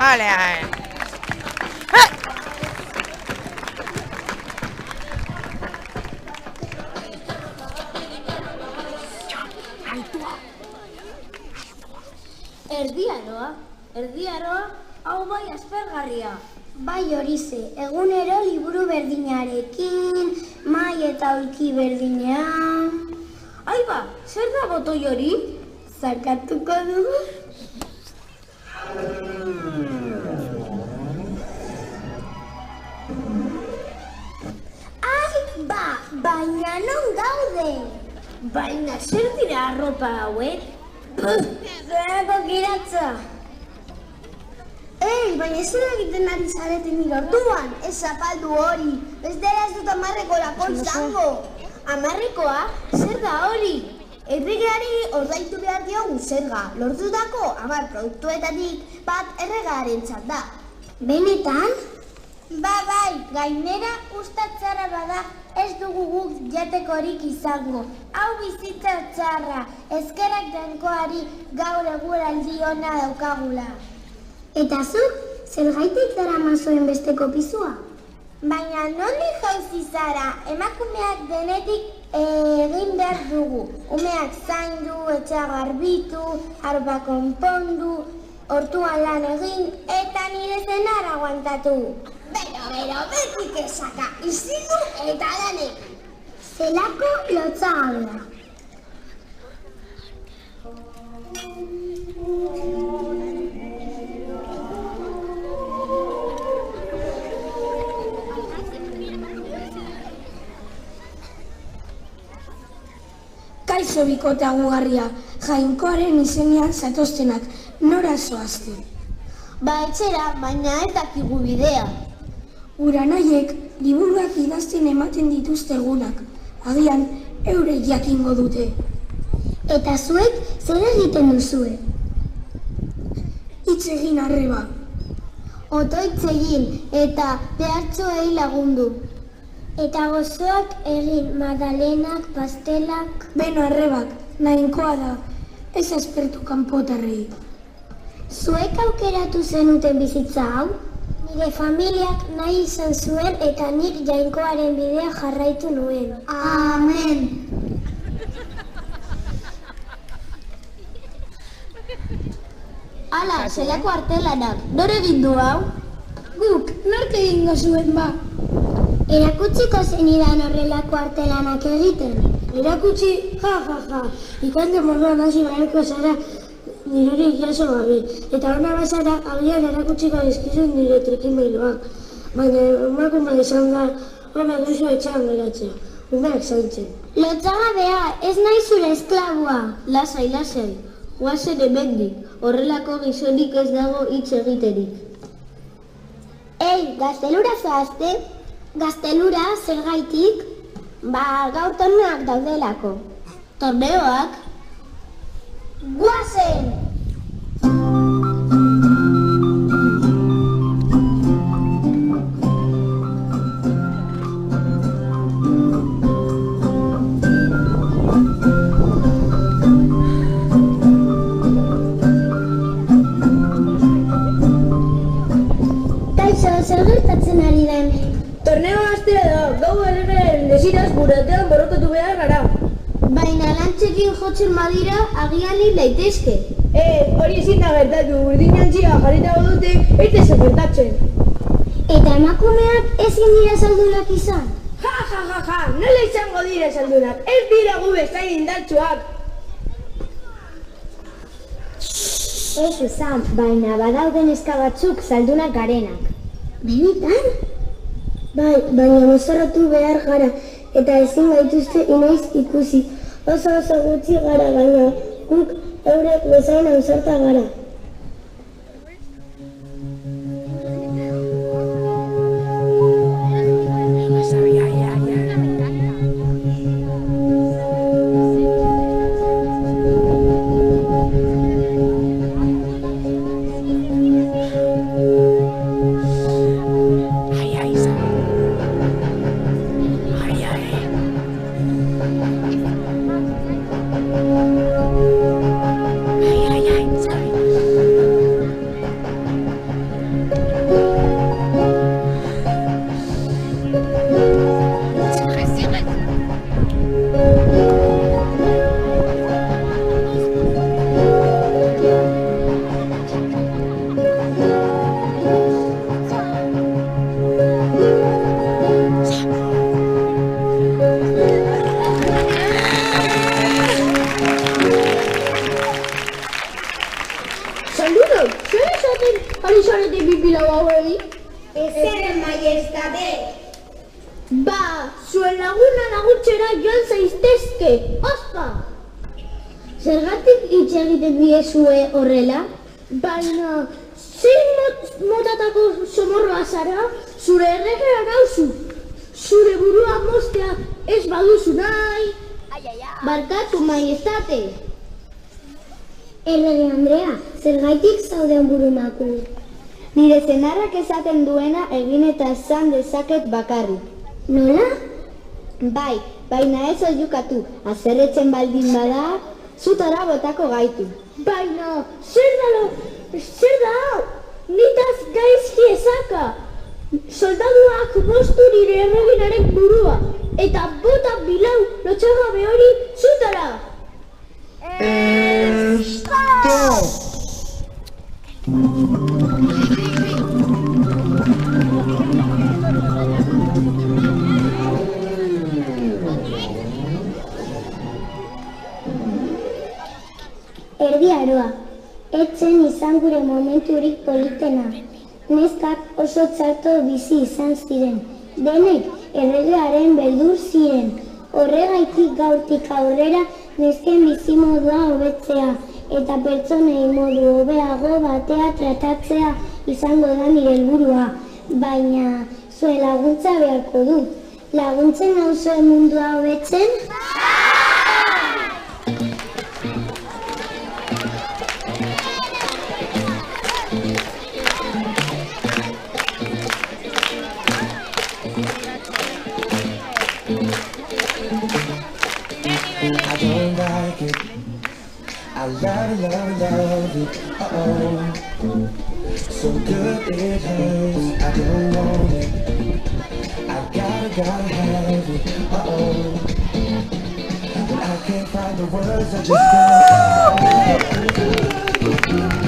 Vale, a ver. Erdiaroa, hau bai aspergarria. Bai horize, egunero liburu berdinarekin, mai eta aulki berdinean. Aiba, zer da botoi hori? Zakatuko dugu? Baina non gaude? Baina zer dira arropa hauek? Zerako kiratza? Baina zer egiten ari zareten nire orduan? Ez zapaldu hori, bestela ez dut amarreko lako izango. Amarrekoa? Zer da hori? Erregeari ordaitu behar diogu zerga. Lortutako 10 produktuetatik bat erregearentzat da. Benetan? Bai, gainera ustatzara bada ez dugu guk jatekorik izango. Hau bizitza txarra, eskerrak dankoari gaur eguraldi ona daukagula. Eta zuk, zergaitik daramazoen besteko pisua? Baina nondik jauzi zara, emakumeak denetik egin behar dugu. Umeak zaindu, etxea garbitu, arba konpondu, hortuan lan egin eta nire zenar aguantatu. Bero, betik esaka, izitu eta lanek. Zelako lotzagabea. Kaixo bikote agugarria, Jainkoaren izenean zatoztenak, nora zoazte? Etxera, baina ez dakigu bidea. Uranaiek liburuak idazten ematen dituzte egunak, agian eurek jakingo dute. Eta zuek zer egiten duzue? Hitz egin arreba. Otoitz egin eta behartxoei lagundu. Eta gozoak egin, magdalenak, pastelak... Beno arrebak, nahikoa da, ez aspertu kanpotarrei. Zuek aukeratu zenuten bizitza hau? Nire familiak nahi izan zuen eta nik Jainkoaren bidea jarraitu nuen. Amen! Hala, zelako artelanak, nor egin du hau? Guk, nork egingo zuen ba? Erakutsiko zenidan horrelako artelanak egiten? Erakutsi, ja, ikande moduan hasi bareko zara nirerik jaso gabe. Eta hona bazara, agian erakutsiko dizkizun nire trikimailoak. Baina emakume izan da, hona duzu etxean geratzea, umeak zaintzen. Lotzagabea, ez nahi zure esklabua. Lasai, guazen hemendik, horrelako gizonik ez dago hitz egiterik. Gaztelura zoazte? Gaztelura, zergaitik? Gaur torneoak daudelako. Torneoak? Guazen! Kaixo, zer gertatzen ari da hemen? Torneo hastea da, gau erregearen desiraz gure artean borrokatu behar gara. Baina lantzekin jotzen badira, agian hil daitezke. Hori ezin da gertatu, urdinantzia jarritago dute, ez dezu gertatzen. Eta emakumeak ezin dira saldunak izan? Ja, nola izango dira saldunak, ez dira gu bezain indartsuak. Ez izan, baina badauden neska batzuk saldunak garenak. Benetan? Bai, baina mozorrotu behar gara, eta ezin gaituzte inoiz ikusi. Oso gutxi gara, baina guk eurek bezain ausarta gara. zuen laguna laguntzera joan zaitezke, ospa! Zergatik hitz egiten diezue horrela? Baina, zein motatako somorroa zara, zure erregea nauzu. Zure burua moztea ez baduzu nahi. Barkatu, maiestate. Errege Andrea, zergaitik zauden burumaku? Nire zenarrak esaten duena egin eta esan dezaket bakarrik. Nola? Bai, baina ez oiukatu, azerretzen baldin bada, zutara botako gaitu. Baina, zer da hau? Nitaz gaizki ezaka. Soldaduak moztu nire erreginaren burua, eta bota bilau lotxagabe hori zutara. Erdi aroa, etzen izan gure momenturik politena. Neskak oso txarto bizi izan ziren. Denek erregearen beldur ziren. Horregaitik gaurtik aurrera nesken bizimodua hobetzea eta pertsonei modu hobeago batea tratatzea izango da nire helburua. Baina zuen laguntza beharko du. Laguntzen nauzue mundua hobetzen? I don't like it. I love it. Uh-oh. So good it hurts. I don't want it. I gotta have it. Uh-oh. But I can't find the words. I just don't.